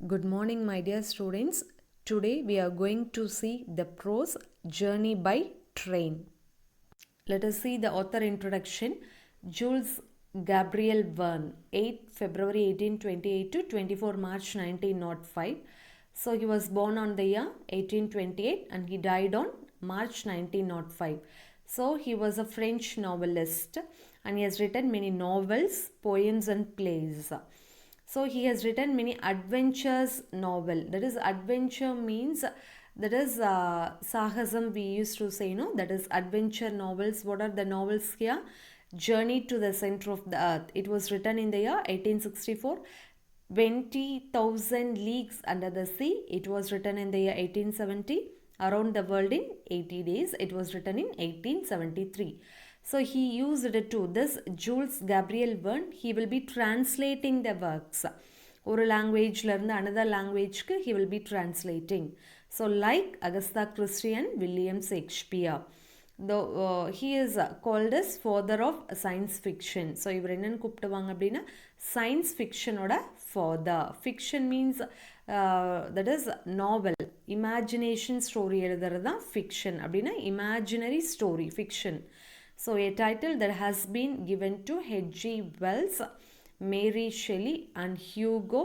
Good morning, my dear students. Today we are going to see the prose Journey by Train. Let us see the author introduction. Jules Gabriel Verne, 8 February 1828 to 24 March 1905. So he was born on the year 1828 and he died on March 1905. So he was a French novelist and he has written many novels, poems and plays. So he has written many adventures novel. That is, adventure means that is sahasam we used to say, no, that is adventure novels. What are the novels here? Journey to the Center of the Earth. It was written in the year 1864. 20,000 Leagues Under the Sea. It was written in the year 1870. Around the World in 80 Days. It was written in 1873. So he used it to this Jules Gabriel Verne. He will be translating the works. ஒரு லாங்குவேஜ்ல இருந்து another languageக்கு he will be translating. So like Agatha Christie and William Shakespeare. Though he is called as father of science fiction. So இவர் என்னன்னு கூப்பிடுவாங்க அப்படின்னா science fictionோட father. Fiction means that is novel. Imagination story எழுதுறது தான் fiction அப்படின்னா imaginary story, fiction. So a title that has been given to H.G. Wells, Mary Shelley and Hugo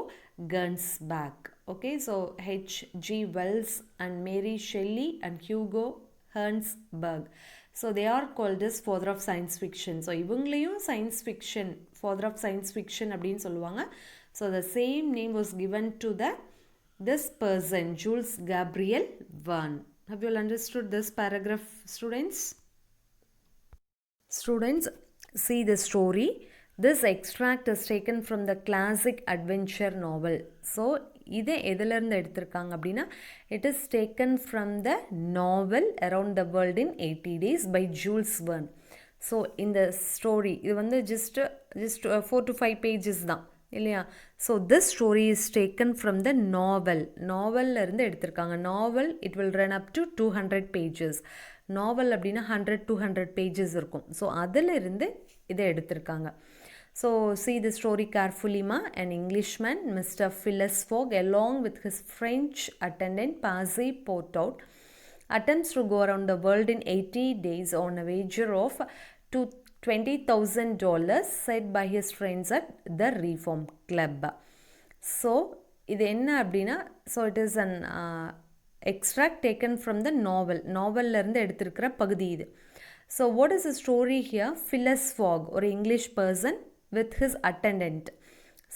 Gernsback. Okay, so H.G. Wells and Mary Shelley and Hugo Gernsback. So they are called as father of science fiction. So இவங்களையும் science fiction, father of science fiction அப்படின்னு சொல்லுவாங்க. So the same name was given to this person, Jules Gabriel Verne. Have you all understood this paragraph, students? Students, see the story. This extract is taken from the classic adventure novel. So, இது எதிலிருந்து எடுத்திருக்காங்க அப்படின்னா it is taken from the novel Around the World in 80 Days by Jules Verne. So, இந்த story இது வந்து just 4 to 5 pages தான் இல்லையா. So this story is taken from the நாவலில் இருந்து எடுத்திருக்காங்க. Novel it will run up to 200 pages. Novel அப்படின்னா 100-200 pages இருக்கும். ஸோ அதில் இருந்து இதை எடுத்திருக்காங்க. So see the story carefully ma. An Englishman, Mr. Phileas Fogg, along with his French attendant Parsy Portout, attempts to go around the world in 80 days on a wager of $20,000 set by his friends at the Reform Club. So இது என்ன அப்படின்னா so it is an extract taken from the நாவல்ல இருந்து எடுத்திருக்கிற பகுதி இது. So what is the story here? Phileas Fogg, ஒரு English person with his attendant.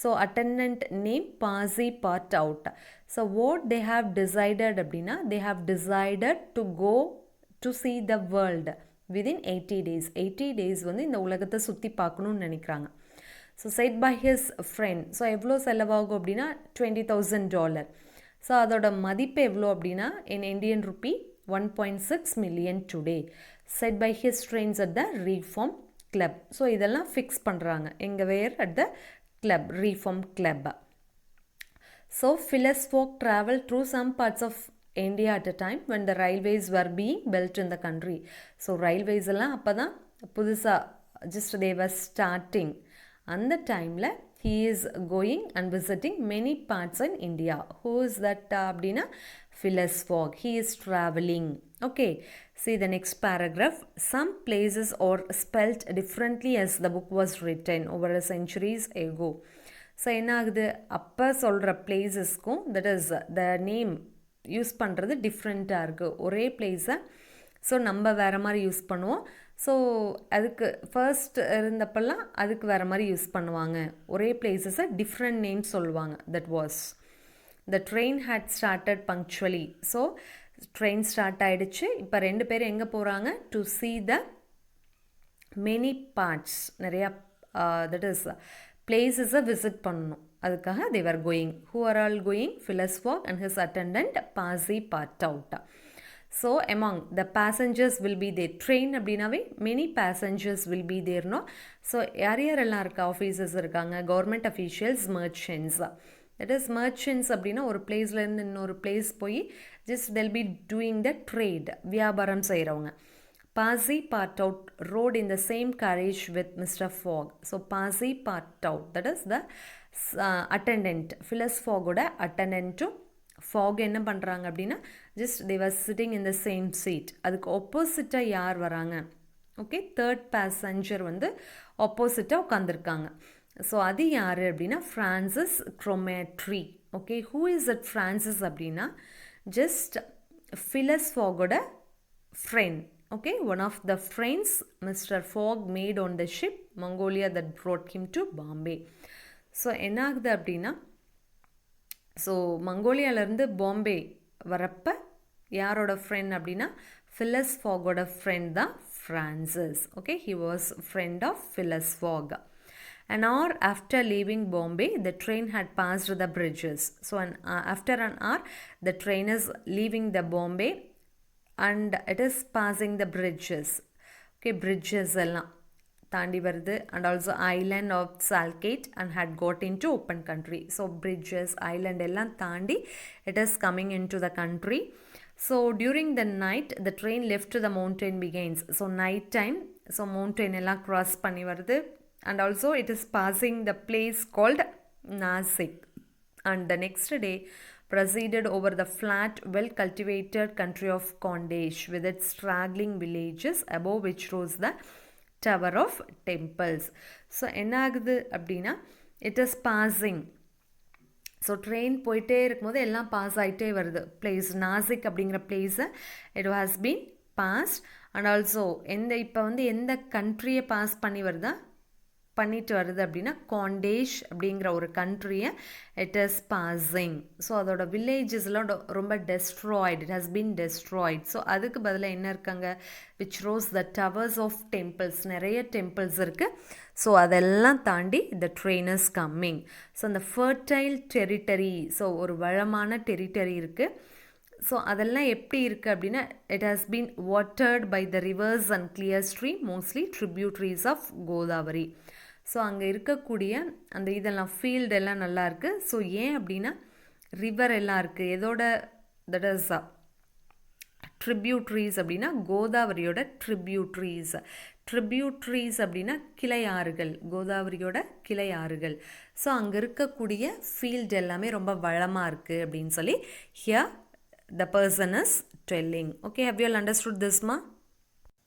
So attendant name Parsy Portout. So what they have decided அப்படின்னா they have decided to go to see the world within 80 days. 80 days வந்து இந்த உலகத்தை சுற்றி பார்க்கணும்னு நினைக்கிறாங்க. So set by his friend. So எவ்வளோ செலவாகும் அப்படின்னா $20,000. ஸோ அதோட மதிப்பு எவ்வளோ அப்படின்னா in Indian rupee 1.6 million today. Set by his friends at the reform club. So இதெல்லாம் ஃபிக்ஸ் பண்ணுறாங்க எங்கே where at the club, reform club. So Phileas Fogg traveled through some parts of India at a time when the railways were being built in the country. So railways எல்லாம் அப்போ தான் புதுசாக just they were starting. அந்த டைமில் he is going and visiting many parts in India. Who is that அப்படின்னா Phileas Fogg. He is traveling. Okay, see the next paragraph. Some places are spelt differently as the book was written over a centuries ago. So என்ன ஆகுது, அப்போ சொல்கிற பிளேஸஸ்க்கும் that is the name use பண்ணுறது டிஃப்ரெண்ட்டாக இருக்குது. ஒரே பிளேஸை ஸோ நம்ம வேறு மாதிரி யூஸ் பண்ணுவோம். ஸோ அதுக்கு ஃபர்ஸ்ட் இருந்தப்பெல்லாம் அதுக்கு வேறு மாதிரி யூஸ் பண்ணுவாங்க. ஒரே பிளேஸஸை டிஃப்ரெண்ட் நேம் சொல்லுவாங்க. That was the train had started punctually. So train start ஆகிடுச்சு. இப்போ 2 பேர் எங்கே போகிறாங்க? To see the many parts, நிறையா தட் இஸ் பிளேஸஸை விசிட் பண்ணணும். அதுக்காக they were going. Who are all going? Phileas Fogg and his attendant Parsy Portout. So among the passengers will be there. Train அப்படின்னாவே many passengers will be there, no? So யாரெல்லாம் இருக்கா? Officers இருக்காங்க, government officials, merchants. That is merchants அப்படின்னா ஒரு பிளேஸ்லேருந்து இன்னொரு place போய் just they'll be doing the trade, வியாபாரம் செய்கிறவங்க. Parsy Portout rode in the same carriage with Mr. Fogg. So Parsy Portout, that is the attendant Phileas ஃபாகோட அட்டெண்டன்ட்டும் Fogg என்ன பண்ணுறாங்க அப்படின்னா just they were sitting in the same seat. அதுக்கு ஆப்போசிட்டாக யார் வராங்க? ஓகே, தேர்ட் பேசஞ்சர் வந்து ஆப்போசிட்டாக உட்காந்துருக்காங்க. ஸோ அது யார் அப்படின்னா Francis Cromarty. Okay, who is at Francis அப்படின்னா ஜஸ்ட் ஃபிலஸ் ஃபாகோட friend. Okay, one of the friends Mr. Fogg made on the ship Mongolia that brought him to Bombay. So என்ன ஆகுது அப்படின்னா ஸோ மங்கோலியாவிலேருந்து பாம்பே வரப்போ யாரோட ஃப்ரெண்ட் அப்படின்னா ஃபிலஸ் ஃபாகோட friend தான் Francis. Okay, he was friend of Phileas Fogg. An hour after leaving Bombay, the train had passed the bridges. So after an hour, the train is leaving the Bombay and it is passing the bridges. Okay, bridges எல்லாம் தாண்டி வருது and also island of Salkate and had got into open country. So bridges, island எல்லாம் தாண்டி it is coming into the country. So during the night, the train left the mountain begins. So night time, so mountain எல்லாம் cross பண்ணி வருது and also it is passing the place called Nasik. And the next day proceeded over the flat, well-cultivated country of Kondesh with its straggling villages above which rose the Tower of Temples. So என்ன ஆகுது அப்படின்னா it is passing. So train போயிட்டே இருக்கும்போது எல்லாம் pass ஆகிட்டே வருது. Place Nashik அப்படிங்கிற பிளேஸை it has been past. And also இப்போ வந்து எந்த கண்ட்ரியை பாஸ் பண்ணிட்டு வருது அப்படின்னா காண்டேஷ் அப்படிங்கிற ஒரு கண்ட்ரியை இட் இஸ் பாசிங். ஸோ அதோட வில்லேஜஸ்லாம் ரொம்ப destroyed, it has been destroyed. So அதுக்கு பதிலாக என்ன இருக்காங்க? Which rose the towers of temples, நிறைய டெம்பிள்ஸ் இருக்குது. ஸோ அதெல்லாம் தாண்டி the train is coming. So அந்த ஃபர்டைல் டெரிட்டரி, ஸோ ஒரு வளமான டெரிட்டரி இருக்குது. ஸோ அதெல்லாம் எப்படி இருக்குது அப்படின்னா it has been watered by the rivers and clear stream, mostly tributaries of Godavari. So அங்கே இருக்கக்கூடிய அந்த இதெல்லாம் ஃபீல்டெல்லாம் நல்லா இருக்குது. ஸோ ஏன் அப்படின்னா ரிவர் எல்லாம் இருக்குது. எதோட தட் இஸ் ட்ரிபியூட்ரிஸ் அப்படின்னா கோதாவரியோட ட்ரிபியூட்ரிஸ். ட்ரிபியூட்ரிஸ் அப்படின்னா கிளையாறுகள், கோதாவரியோட கிளையாறுகள். ஸோ அங்கே இருக்கக்கூடிய ஃபீல்டு எல்லாமே ரொம்ப வளமாக இருக்குது அப்படின்னு சொல்லி here the person is telling. Okay, have you all understood this, ma?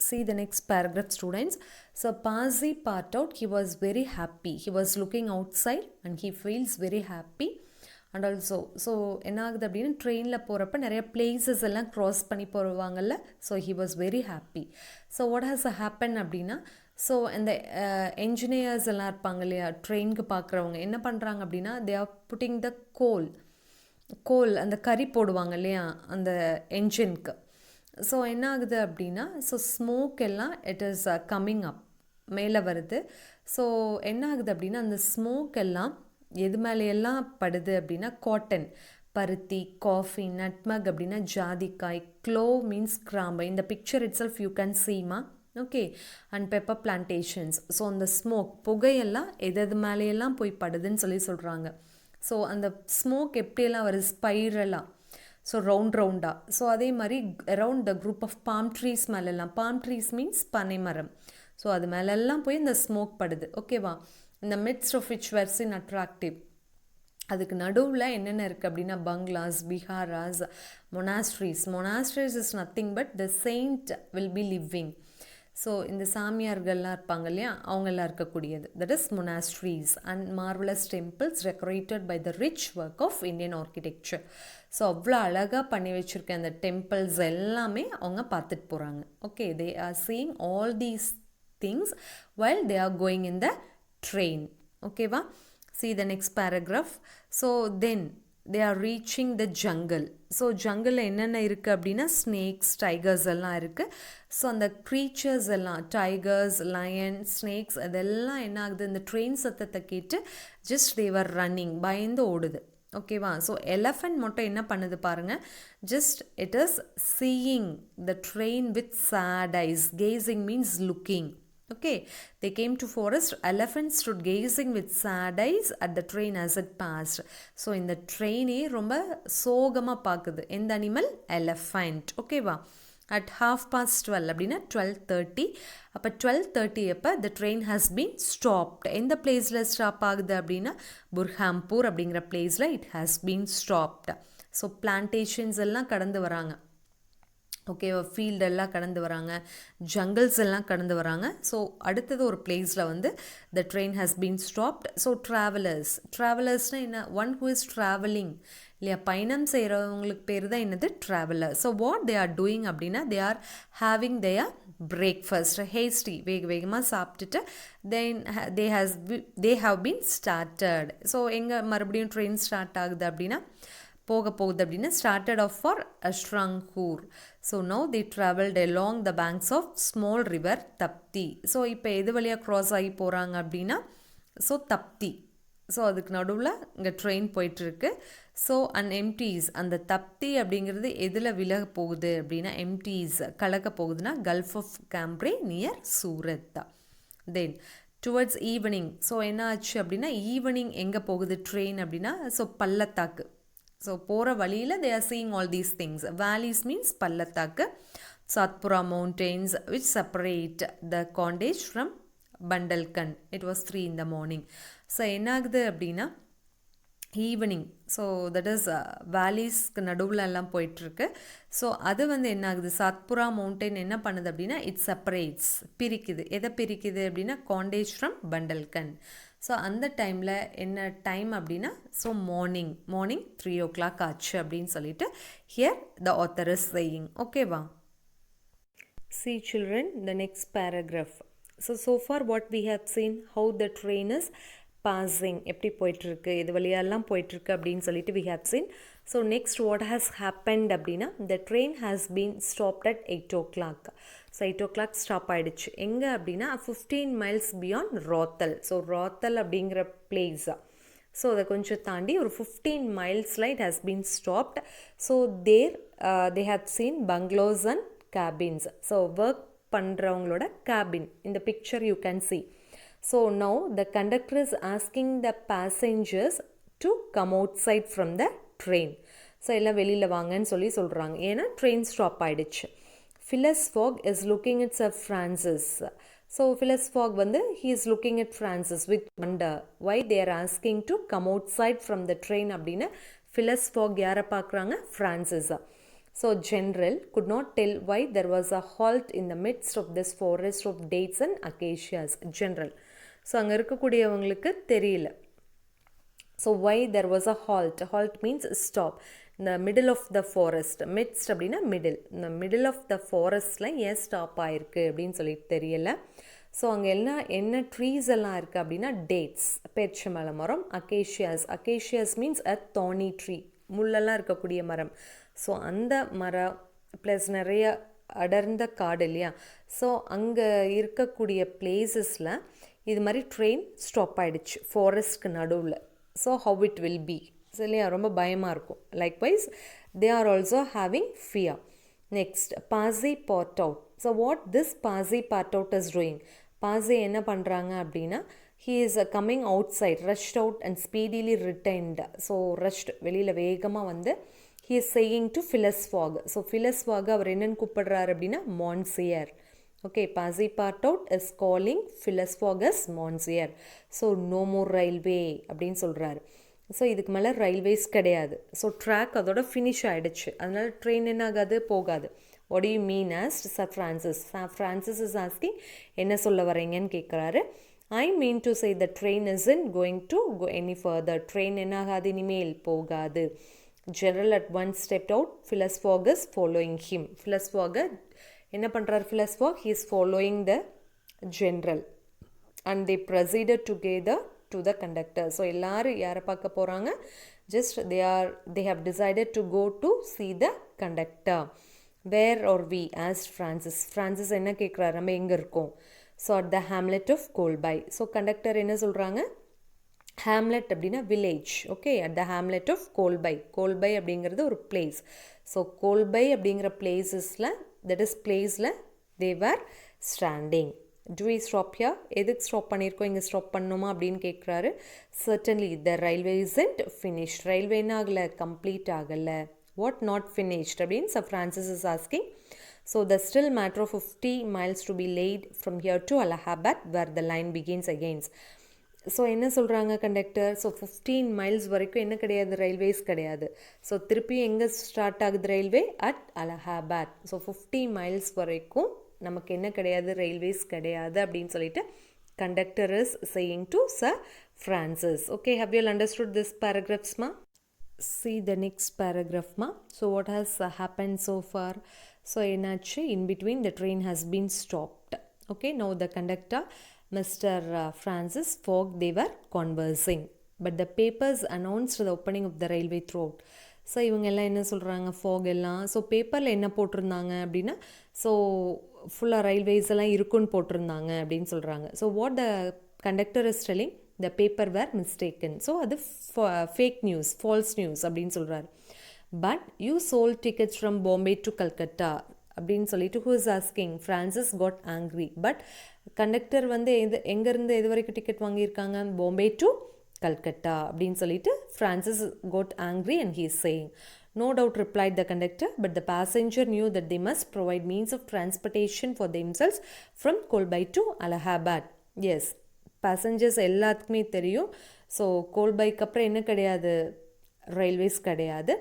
See the next paragraph, students. So Pazi part out, he was very happy. He was looking outside and he feels very happy. And also, so என்ன ஆகுது அப்படின்னா ட்ரெயினில் போகிறப்ப நிறைய places எல்லாம் cross பண்ணி போவாங்கல்ல. So he was very happy. So what has happened அப்படின்னா ஸோ இந்த என்ஜினியர்ஸ் எல்லாம் இருப்பாங்க இல்லையா, ட்ரெயினுக்கு பார்க்குறவங்க என்ன பண்ணுறாங்க அப்படின்னா they are putting the கோல் அந்த கறி போடுவாங்க இல்லையா அந்த என்ஜினுக்கு. ஸோ என்ன ஆகுது அப்படின்னா ஸோ ஸ்மோக் எல்லாம் இட் இஸ் கம்மிங் அப், மேலே வருது. ஸோ என்ன ஆகுது அப்படின்னா அந்த ஸ்மோக் எல்லாம் எது மேலேயெல்லாம் படுது அப்படின்னா காட்டன், பருத்தி, காஃபி, நட்மக் அப்படின்னா ஜாதிக்காய், க்ளோவ் மீன்ஸ் கிராம்பு. இந்த picture it self you can Seema. Okay, and pepper plantations. So அந்த ஸ்மோக் புகையெல்லாம் எது மேலேயெல்லாம் போய் படுதுன்னு சொல்கிறாங்க. ஸோ அந்த ஸ்மோக் எப்படியெல்லாம் வருது? ஸ்பைரலாக, ஸோ ரவுண்டாக. ஸோ அதே மாதிரி around the group of palm trees மேலெல்லாம், பாம் ட்ரீஸ் மீன்ஸ் பனைமரம். ஸோ அது மேலெல்லாம் போய் இந்த ஸ்மோக் படுது. ஓகேவா? இந்த midst of which were seen attractive. அதுக்கு நடுவில் என்னென்ன இருக்குது அப்படின்னா bungalows, viharas, monasteries is nothing but the saint will be living. So இந்த சாமியார்கள்லாம் இருப்பாங்க இல்லையா, அவங்கெல்லாம் இருக்கக்கூடியது. That is monasteries and marvellous temples decorated by the rich work of Indian architecture. So அவ்வளோ அழகாக பண்ணி வச்சுருக்க அந்த டெம்பிள்ஸ் எல்லாமே அவங்க பார்த்துட்டு போகிறாங்க. Okay, they are seeing all these things while they are going in the train. ஓகேவா? See the next paragraph. So then they are reaching the jungle. So ஜங்கிளில் என்னென்ன இருக்குது அப்படின்னா ஸ்னேக்ஸ், டைகர்ஸ் எல்லாம் இருக்குது. ஸோ அந்த க்ரீச்சர்ஸ் எல்லாம் டைகர்ஸ், லயன், ஸ்னேக்ஸ் அதெல்லாம் என்ன ஆகுது, இந்த ட்ரெயின் சத்தத்தை கேட்டு ஜஸ்ட் தேவர் ரன்னிங், பயந்து ஓடுது. ஓகேவா? ஸோ எலஃபண்ட் மட்டும் என்ன பண்ணுது பாருங்கள், just it is seeing the train with sad eyes. Gazing means looking. Okay, they came to forest. Elephants stood gazing with sad eyes at the train as it passed. So இந்த ட்ரெயினே ரொம்ப சோகமாக பார்க்குது. எந்த animal? Elephant. ஓகேவா? at 12:30 அப்படின்னா 12:30. அப்போ 12:30 அப்போ the train has been stopped. எந்த பிளேஸில் ஸ்டாப் ஆகுது அப்படின்னா புர்ஹாம்பூர் அப்படிங்கிற பிளேஸில் it has been stopped. So plantations எல்லாம் கடந்து வராங்க, ஓகேவா, ஃபீல்டெல்லாம் கடந்து வராங்க, ஜங்கிள்ஸ் எல்லாம் கடந்து வராங்க. ஸோ அடுத்தது ஒரு பிளேஸில் வந்து the train has been stopped. So ட்ராவலர்ஸ்னால் என்ன, ஒன் ஹூ இஸ் ட்ராவலிங் இல்லையா, பயணம் செய்கிறவங்களுக்கு பேர் தான் என்னது traveller. So what they are doing அப்படின்னா they are having their breakfast, hasty, வேகமாக சாப்பிட்டுட்டு then they have been started. So எங்கே மறுபடியும் ட்ரெயின் ஸ்டார்ட் ஆகுது அப்படின்னா போகுது அப்படின்னா ஸ்டார்டட் ஆஃப் ஃபார் அஷ்ராங்கூர். So now they travelled along the banks of small river Tapti. So இப்போ எது வழியாக க்ராஸ் ஆகி போகிறாங்க அப்படின்னா ஸோ தப்தி. ஸோ அதுக்கு நடுவில் இங்கே ட்ரெயின் போயிட்டுருக்கு. ஸோ எம்டிஸ், அந்த தப்தி அப்படிங்கிறது எதில் விலக போகுது அப்படின்னா எம்டிஸ் கலக்க போகுதுன்னா gulf of Cambay near Surat. Then towards evening, so என்ன ஆச்சு அப்படின்னா ஈவினிங் எங்கே போகுது ட்ரெயின் அப்படின்னா ஸோ பள்ளத்தாக்கு. ஸோ போகிற வழியில் they are seeing all these things. Valleys means பள்ளத்தாக்கு, Satpura mountains which separate the Condage from Bundelkhand. It was 3 in the morning. So என்ன ஆகுது அப்படின்னா ஈவினிங், ஸோ தட் இஸ் வேலிஸ்க்கு நடுவில் எல்லாம் போயிட்டுருக்கு. ஸோ அது வந்து என்ன ஆகுது, சாத்புரா மவுண்டெயின் என்ன பண்ணுது அப்படின்னா இட் செப்பரேட்ஸ், பிரிக்குது. எதை பிரிக்குது அப்படின்னா காண்டேஜ் ஃப்ரம் பண்டல்கண்ட். ஸோ அந்த டைமில் என்ன டைம் அப்படின்னா ஸோ மார்னிங் 3 o'clock ஆச்சு அப்படின்னு சொல்லிட்டு here the author is saying. ஓகேவா? See children, the next paragraph. So far what we have seen, how the train is passing, எப்படி போயிட்டுருக்கு, இது வழியெல்லாம் போயிட்டுருக்கு அப்படின்னு சொல்லிட்டு we have seen. So next what has happened அப்படின்னா the train has been stopped at 8 o'clock. So 8 o'clock stop ஆகிடுச்சு. எங்கே அப்படின்னா 15 miles beyond Rothal. So Rothal அப்படிங்கிற பிளேஸ், ஸோ அதை கொஞ்சம் தாண்டி ஒரு 15 milesல it has been stopped. So there they have seen bungalows and cabins. So work பண்ணுறவங்களோட கேபின் இந்த picture you can see. So now the conductor is asking the passengers to come outside from the train. So எல்லாம் வெளியில் வாங்கன்னு சொல்கிறாங்க, ஏன்னா train stop ஆகிடுச்சு. Phileas Fogg is looking at Sir Francis. So Phileas Fogg வந்து he is looking at Francis with wonder why they are asking to come outside from the train அப்படின்னு Phileas Fogg யாரை பார்க்குறாங்க, ஃப்ரான்சிஸா. So general could not tell why there was a halt in the midst of this forest of dates and acacias. General, so அங்கே இருக்கக்கூடியவங்களுக்கு தெரியல. So why there was a halt, halt means stop, இந்த middle of the forest, midst அப்படின்னா middle, இந்த middle of the ஃபாரஸ்ட்டில் ஏன் stop ஆகிருக்கு அப்படின்னு சொல்லிட்டு தெரியல. ஸோ அங்கே என்ன ட்ரீஸ் எல்லாம் இருக்குது அப்படின்னா டேட்ஸ், பேரிச்சம்பழ மரம், அகேஷியாஸ் மீன்ஸ் அ தானி ட்ரீ, முள்ளெல்லாம் இருக்கக்கூடிய மரம். ஸோ அந்த மரம் ப்ளஸ் நிறைய அடர்ந்த காடு இல்லையா, ஸோ அங்கே இருக்கக்கூடிய பிளேசஸில் இது மாதிரி ட்ரெயின் ஸ்டாப் ஆகிடுச்சு ஃபாரஸ்ட்க்கு நடுவில். So how it will be, so இல்லையா, ரொம்ப பயமாக இருக்கும். Likewise they are also having fear. Next பாசி பாட் அவுட். ஸோ வாட் திஸ் பாசி பாட் அவுட் இஸ் டூயிங், பாசி என்ன பண்ணுறாங்க அப்படின்னா he is coming outside, rushed out and speedily returned. So rushed, வெளியில் வேகமாக வந்து he is saying to Phileas Fogg. So Phileas Fogg அவர் என்னென்னு கூப்பிடுறாரு அப்படின்னா Monsieur. Okay, Passepartout is calling Phileas Fogg as Monsieur. So no more railway அப்படின்னு சொல்கிறாரு. So இதுக்கு மேலே ரயில்வேஸ் கிடையாது. ஸோ ட்ராக் அதோட ஃபினிஷ் ஆகிடுச்சு, அதனால் ட்ரெயின் என்ன ஆகாது, போகாது. what do you mean asked Sir Francis. Francis is asking என்ன சொல்ல வரீங்கன்னு கேட்குறாரு. I mean to say the train isn't going to go any further. Train என்ன ஆகாது, இனிமேல் போகாது. General at once stepped out. Phileas Fogg is following him. Phileas Fogg என்ன பண்ணுறாரு, Phileas Fogg he is following the general and they proceeded together to the conductor. So எல்லாரும் யாரை பார்க்க போகிறாங்க, just they have decided to go to see the conductor. Where are we asked Francis. Francis என்ன கேட்குறாரு, நம்ம எங்கே இருக்கோம். So at the hamlet of Colby. So conductor என்ன சொல்கிறாங்க, ஹேம்லெட் அப்படின்னா village. Okay, at the hamlet of Colby. Colby அப்படிங்கிறது ஒரு பிளேஸ். ஸோ கோல்பை அப்படிங்கிற பிளேசஸில், தட் இஸ் பிளேஸில் they're standing. Do we stop here, எதுக்கு ஸ்டாப் பண்ணியிருக்கோம், இங்கே ஸ்டாப் பண்ணணுமா அப்படின்னு கேட்குறாரு. Certainly the railway isn't finish. Railway என்ன ஆகலை, கம்ப்ளீட் ஆகலை. வாட் நாட் ஃபினிஷ்ட் அப்படின்னு Sir Francis is asking. So the still matter of 50 miles to be laid from here to Allahabad where the line begins again. So என்ன சொல்கிறாங்க conductor? So 15 miles வரைக்கும் என்ன கிடையாது, railways கிடையாது. So திருப்பி எங்கே start ஆகுது railway? At Allahabad. So 50 miles வரைக்கும் நமக்கு என்ன கிடையாது, ரயில்வேஸ் கிடையாது அப்படின்னு சொல்லிட்டு conductor is saying to sir Francis. Okay, how you understood this paragraphs மா? See the next paragraph ma. So what has happened so far? So enachu in between the train has been stopped. Okay, now the conductor Mr. Francis Fogg, they were conversing, but the papers announced the opening of the railway throughout. So இவங்க எல்லாம் என்ன சொல்கிறாங்க, fog எல்லாம். So பேப்பரில் என்ன போட்டிருந்தாங்க அப்படின்னா, so ஃபுல்லாக ரயில்வேஸ் எல்லாம் இருக்குன்னு போட்டிருந்தாங்க அப்படின்னு சொல்கிறாங்க. So what the conductor is telling, the paper were mistaken. So அது ஃபேக் நியூஸ், ஃபால்ஸ் நியூஸ் அப்படின்னு சொல்கிறாரு. But you sold tickets from Bombay to Calcutta அப்படின்னு சொல்லிட்டு who is asking, Francis got angry. But conductor வந்து எங்கேருந்து எது வரைக்கும் டிக்கெட் வாங்கியிருக்காங்க, பாம்பே டு கல்கட்டா அப்படின்னு சொல்லிட்டு Francis got angry and he is saying. No doubt, replied the conductor, but the passenger knew that they must provide means of transportation for themselves from Kolbai to Allahabad. Yes, passengers எல்லாத்துக்குமே தெரியும். So கோல்பைக்கு அப்புறம் என்ன கிடையாது, railways கிடையாது.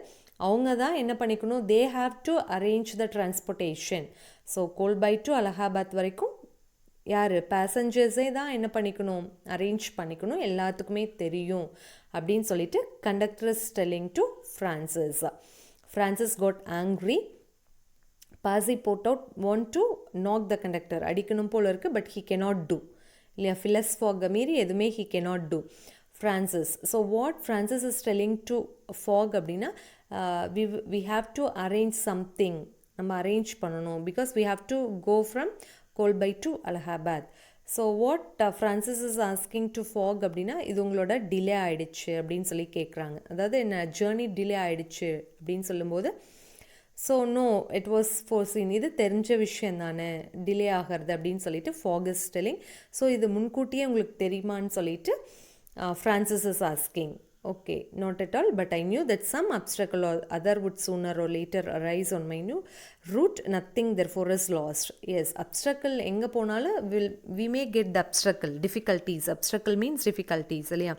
அவங்க தான் என்ன பண்ணிக்கணும், they have to arrange the transportation. So Colby to Allahabad வரைக்கும் யார், பேசஞ்சர்ஸே தான் என்ன பண்ணிக்கணும், அரேஞ்ச் பண்ணிக்கணும், எல்லாத்துக்குமே தெரியும் அப்படின்னு சொல்லிட்டு conductor is telling to Francis. Francis got angry. Passepartout want to knock the conductor, அடிக்கணும் போல் இருக்குது, பட் ஹீ கெனாட் டூ இல்லையா, ஃபிலஸ் ஃபாக் மீறி எதுவுமே he cannot do Francis. So what Francis is telling to Fogg அப்படின்னா, we have to arrange something, நம்ம அரேஞ்ச் பண்ணணும், because we have to go from Colby to Allahabad. So what Francis is asking to Fogg அப்படின்னா, இது உங்களோட delay ஆகிடுச்சு அப்படின்னு சொல்லி கேட்குறாங்க. அதாவது என்ன, ஜேர்னி டிலே ஆகிடுச்சு அப்படின்னு சொல்லும்போது, ஸோ நோ இட் வாஸ் ஃபோர்சீன், இது தெரிஞ்ச விஷயம் தானே டிலே ஆகிறது அப்படின்னு சொல்லிட்டு ஃபாக் இஸ் டெல்லிங். ஸோ இது முன்கூட்டியே உங்களுக்கு தெரியுமான்னு சொல்லிட்டு Francis is asking. Okay, not at all, but I knew that some obstacle or other would sooner or later arise on my new route. Nothing therefore is lost. Yes, obstacle எங்கே போனாலும் we may get the obstacle, difficulties. Obstacle means difficulties இல்லையா.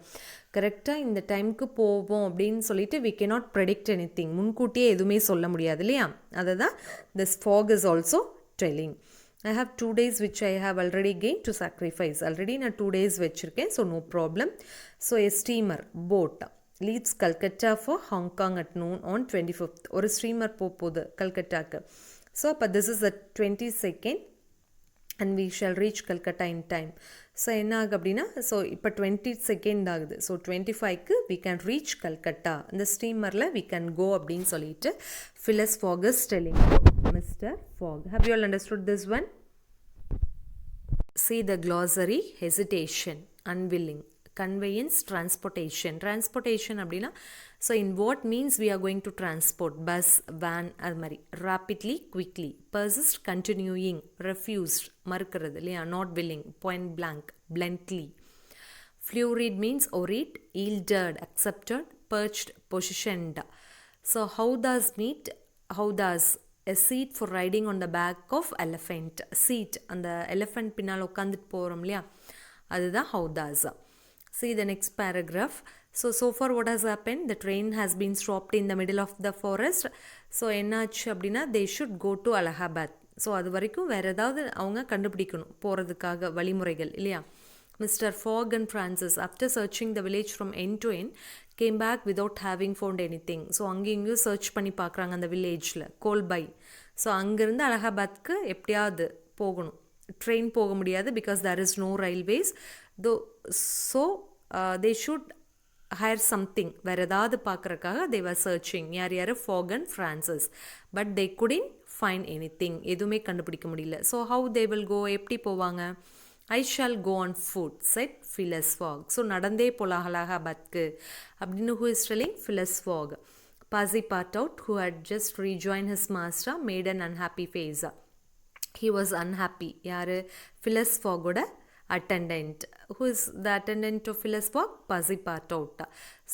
கரெக்டாக இந்த டைமுக்கு போவோம் அப்படின்னு சொல்லிட்டு we cannot predict anything. முன்கூட்டியே எதுவுமே சொல்ல முடியாது இல்லையா. அதை தான் this fog is also telling. I have 2 days which I have already gained to sacrifice. Already நான் 2 days வச்சுருக்கேன், so no problem. So a steamer, boat, leaves Calcutta for Hong Kong at noon on 25th. ஒரு steamer போகுது கல்கட்டாக்கு. So அப்போ this is the 22nd and we shall reach Calcutta in time. So என்ன ஆகுது அப்படின்னா, so இப்போ 22nd ஆகுது. So 25க்கு we can reach Calcutta. இந்த ஸ்டீமரில் we can go அப்படின்னு சொல்லிட்டு Phileas Fogg is telling Mr. Fogg. Have you all understood this one? See the glossary. Hesitation, unwilling, conveyance, transportation. Transportation அப்படின்னா, so in what means we are going to transport, bus, van, அது மாதிரி. Rapidly, quickly, persist, continuing, refused, மறுக்கிறது இல்லையா, not willing, point blank, bluntly. Fluid means orate, yielded, accepted, perched, positioned. So how does meet, how does a seat for riding on the back of elephant. Seat, அந்த elephant பின்னால் உட்காந்துட்டு போகிறோம் இல்லையா, அதுதான் how does. See the next paragraph. So far what has happened, the train has been stopped in the middle of the forest. So என்னாச்சு அப்படின்னா, they should go to Allahabad. So அது வரைக்கும் வேறு ஏதாவது அவங்க கண்டுபிடிக்கணும் போகிறதுக்காக வழிமுறைகள் இல்லையா. Mr. Fogg and Francis, after searching the village from end to end, came back without having found anything. So அங்கேயும் சர்ச் பண்ணி பார்க்குறாங்க அந்த வில்லேஜில், கோல்பை. ஸோ அங்கேருந்து அலகாபாத்க்கு எப்படியாவது போகணும், ட்ரெயின் போக முடியாது, because there is no railways. So they should hire something, வேறு ஏதாவது பார்க்குறக்காக தே வர் சர்ச்சிங். யார் fog and Francis. But they couldn't find anything, எதுவுமே கண்டுபிடிக்க முடியல. So how they will go, எப்படி போவாங்க. I shall go on foot, said Phileas Fogg. So நடந்தே போகலாம் அலகாபாத்க்கு அப்படின்னு who is telling, Phileas Fogg. Pazi Partout, who had just rejoined his master, made an unhappy face. He was unhappy. யார், Phileas Fogg-ஓட attendant. Who is the attendant of Phileas Fogg? Pazi Partout.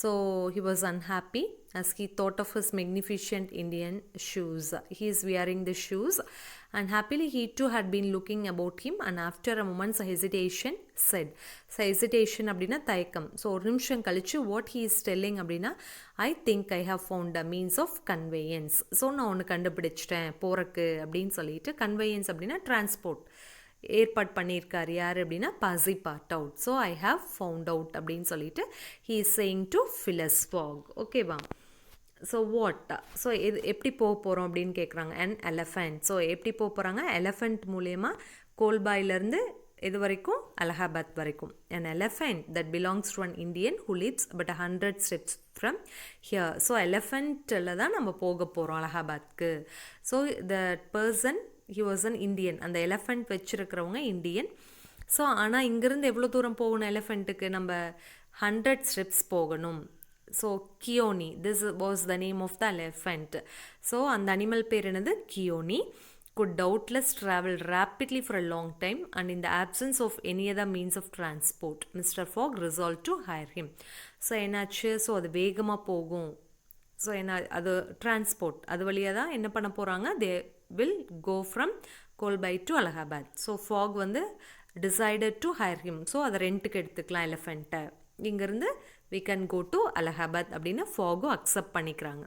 So he was unhappy. as he thought of his magnificent Indian shoes. He is wearing the shoes, and happily he too had been looking about him, and after a moment's hesitation said. So hesitation அப்படின்னா தயக்கம். So ஒரு நிமிஷம் கழிச்சு what he is telling அப்படின்னா, I think I have found a means of conveyance. So நான் ஒன்று கண்டுபிடிச்சிட்டேன் போகிறக்கு அப்படின்னு சொல்லிட்டு. கன்வேயன்ஸ் அப்படின்னா டிரான்ஸ்போர்ட் ஏற்பாடு பண்ணியிருக்காரு யார் அப்படின்னா Passepartout. So I have found out அப்படின்னு சொல்லிட்டு he is saying to Phileas Fogg. ஓகேவா? ஸோ வாட், ஸோ இது எப்படி போக போகிறோம் அப்படின்னு கேட்குறாங்க. And elephant. ஸோ எப்படி போக போகிறாங்க? எலஃபண்ட் மூலயமா கோல்பாயிலேருந்து இது வரைக்கும் அலகாபாத் வரைக்கும். an elephant that belongs to an Indian who lives but 100 steps from here. So எலஃபண்ட்டில் தான் நம்ம போக போகிறோம் அலகாபாத்க்கு. So that person he was an Indian. அந்த எலஃபண்ட் வச்சுருக்கிறவங்க இந்தியன். ஸோ ஆனால் இங்கேருந்து எவ்வளோ தூரம் போகணும் எலஃபண்ட்டுக்கு? நம்ம 100 ஸ்டெப்ஸ் போகணும். So Kiouni, this was the name of the elephant. So அந்த அனிமல் பேர் என்னது? Kiouni. could doubtless travel rapidly for a long time, and in the absence of any other means of transport, Mr. Fogg resolved to hire him. So என்னாச்சு? So அது வேகமாக போகும். So என்ன அது transport, அது வழியாக தான் என்ன பண்ண போகிறாங்க? They will go from Colby to Allahabad. So Fogg வந்து decided to hire him. So அதை ரெண்ட்டுக்கு எடுத்துக்கலாம் எலஃபெண்ட்டை. இங்கேருந்து we can go to Allahabad அப்படின்னு ஃபாகும் அக்செப்ட் பண்ணிக்கிறாங்க.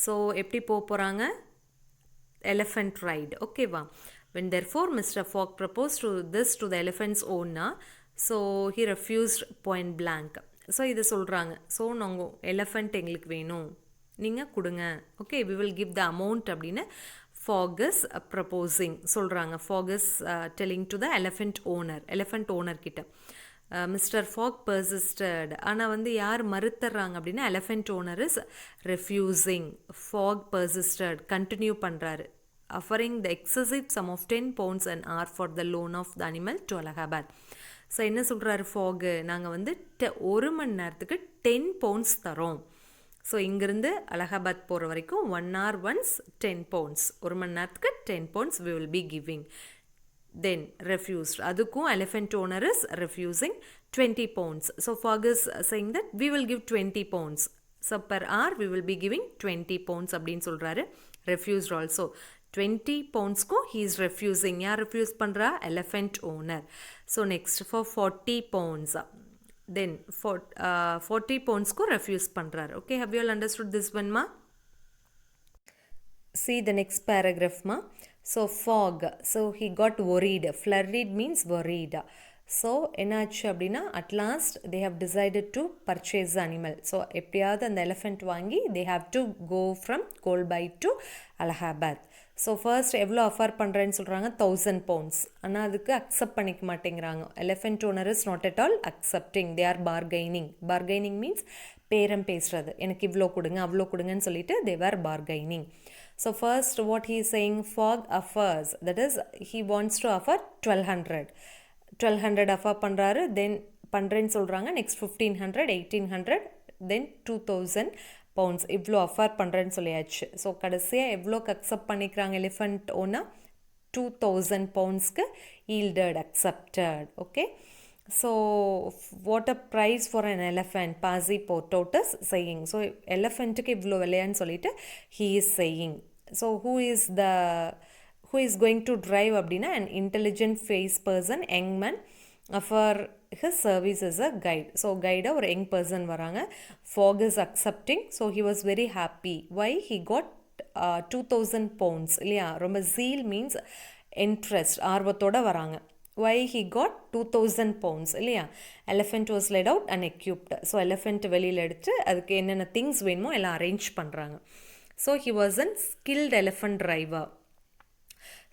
ஸோ எப்படி போக போகிறாங்க? Elephant ride. ஓகேவா? when therefore Mr. Fogg proposed this to the elephant's owner, so he refused point blank. So இது சொல்கிறாங்க. ஸோ நாங்கள் எலஃபண்ட் எங்களுக்கு வேணும், நீங்கள் கொடுங்க. Okay, we will give the amount அப்படின்னு Fogg is proposing சொல்கிறாங்க. Fogg is telling to the elephant owner, elephant owner கிட்ட. Mister Fogg persisted. ஆனால் வந்து யார் மறுத்துறாங்க அப்படின்னா elephant owner is refusing. Fogg persisted, continue பண்ணுறாரு. Offering the excessive sum of 10 pounds an hour for the loan of the animal to Allahabad. So என்ன சொல்கிறாரு fog? நாங்கள் வந்து 1 மணி நேரத்துக்கு 10 pounds தரோம். ஸோ இங்கேருந்து அலகாபாத் போகிற வரைக்கும் 1 hour once 10 pounds, 1 மணி நேரத்துக்கு 10 pounds we will be giving. Then refused. அதுக்கும் elephant owner is refusing 20 pounds. So Fogg is saying that we will give 20 pounds. So per hour we will be giving 20 pounds அப்படின்னு சொல்கிறாரு. Refused also. 20 poundsக்கும் he is refusing. யார் refuse பண்ணுறா? elephant owner. So next for 40 pounds. Then for 40 poundsக்கும் refuse பண்ணுறாரு. Okay, have you all understood this one ma? See the next paragraph ma. So Fogg, so he got worried. Flurried means worried. So என்னாச்சு அப்படின்னா at last they have decided to purchase the animal. So எப்படியாவது அந்த elephant வாங்கி they have to go from Kolbai to Allahabad. So first எவ்வளோ offer பண்ணுறேன்னு சொல்கிறாங்க? 1000 pounds. ஆனால் அதுக்கு அக்செப்ட் பண்ணிக்க மாட்டேங்கிறாங்க. Elephant owner is not at all accepting. They are bargaining. Bargaining means பேரம் பேசுறது. எனக்கு இவ்வளோ கொடுங்க அவ்வளோ கொடுங்கன்னு சொல்லிட்டு they are bargaining. So first what he is saying, Fogg offers, that is he wants to offer 1200 offer பண்றாரு. then பண்றேன்னு சொல்றாங்க. next 1500, 1800, then 2000 pounds இவ்வளோ ஆஃபர் பண்ணுறேன்னு சொல்லியாச்சு. ஸோ கடைசியாக எவ்வளோக்கு அக்செப்ட் பண்ணிக்கிறாங்க எலிஃபண்ட் ஓனர்? 2000 poundsக்கு yielded, accepted. Okay, so what a price for an elephant Passepartout saying. ஸோ எலஃபண்ட்டுக்கு இவ்வளோ விலையான்னு சொல்லிட்டு he is saying. So who is going to drive அப்படின்னா an intelligent face person, young man, for his service as a guide. So கைடாக ஒரு young person வராங்க. Fogg is accepting. ஸோ he was very happy. Why? He got 2000 pounds இல்லையா? ரொம்ப zeal means interest, ஆர்வத்தோடு வராங்க. Why he got 2000 pounds இல்லையா? elephant was laid out and equipped. So elephant வெளியில் எடுத்து அதுக்கு என்னென்ன திங்ஸ் வேணுமோ எல்லாம் அரேஞ்ச் பண்ணுறாங்க. So he was a skilled elephant driver.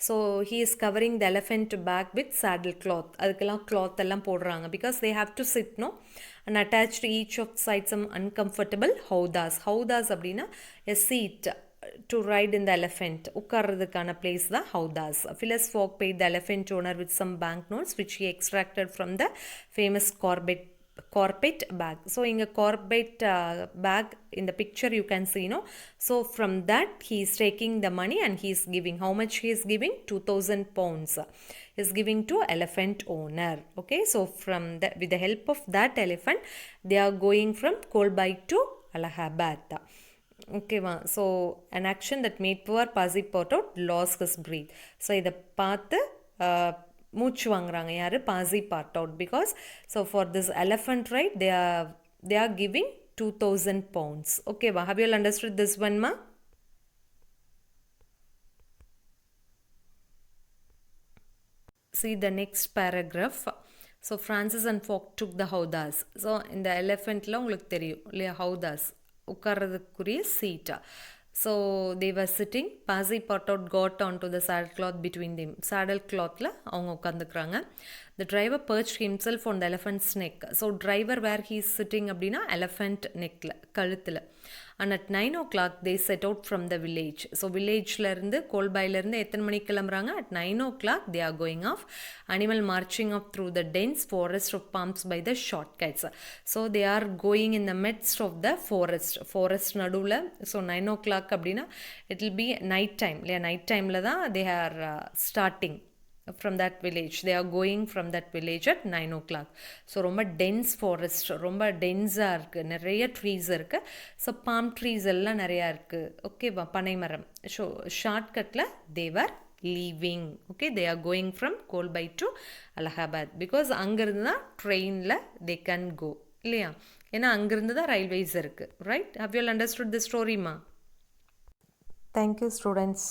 So he is covering the elephant back with saddle cloth. அதுக்கெல்லாம் cloth எல்லாம் போடுறாங்க. because they have to sit, no, and attach to each of sides some uncomfortable howdahs. howdahs அப்படின்னா a seat to ride in the elephant. உட்கார்றதுக்கான place தான் howdahs. Phileas Fogg paid the elephant owner with some banknotes which he extracted from the famous carpet bag. So in a carpet bag in the picture you can see, no, so from that he is taking the money and he is giving. How much he is giving? 2000 pounds is giving to elephant owner. Okay, so from that, with the help of that elephant they are going from Kolbai to Allahabad. ஓகேவா so an action that made poor Pasi Patot lost his breath. ஸோ இதை பார்த்து மூச்சு வாங்குறாங்க யார் Passepartout because so for this elephant ride they are giving 2000 pounds. ஓகேவா have you all understood this one ma? See the next paragraph. So Francis and Fogg took the howdahs. So இந்த எலிஃபெண்ட்டில் உங்களுக்கு தெரியும் இல்லையா ஹவுதாஸ் உட்கார்றதுக்குரிய சீட்டா. So they were sitting. Pasi Patot got onto the saddle cloth between them. Saddle clothல அவங்க உட்காந்துக்கிறாங்க. The driver perched himself on the elephant's neck. So driver where he is sitting அப்படின்னா elephant neckல கழுத்தில். And at 9 o'clock they set out from the village. So villageலேருந்து கோல்பாயிலேருந்து எத்தனை மணிக்கு கிளம்புறாங்க? At 9 o'clock they are going off. Animal marching off through the dense forest of palms by the shortcuts. So they are going in the midst of the forest நடுவில். So 9 o'clock அப்படின்னா it will be night time இல்லையா night timeல தான் they are starting from that village. They are going from that village at 9 o'clock. So ரொம்ப dense forest, ரொம்ப டென்ஸாக இருக்குது, நிறைய trees இருக்குது. So bomb trees எல்லாம் நிறையா இருக்குது. ஓகேவா பனைமரம். ஸோ ஷார்ட்கட்டில் they're leaving. Okay they are going from Colby to Allahabad because அங்கேருந்து தான் ட்ரெயினில் தே கேன் கோ இல்லையா ஏன்னா அங்கேருந்து தான் ரயில்வேஸ் இருக்குது right. How you understood the ஸ்டோரிமா? Thank you students.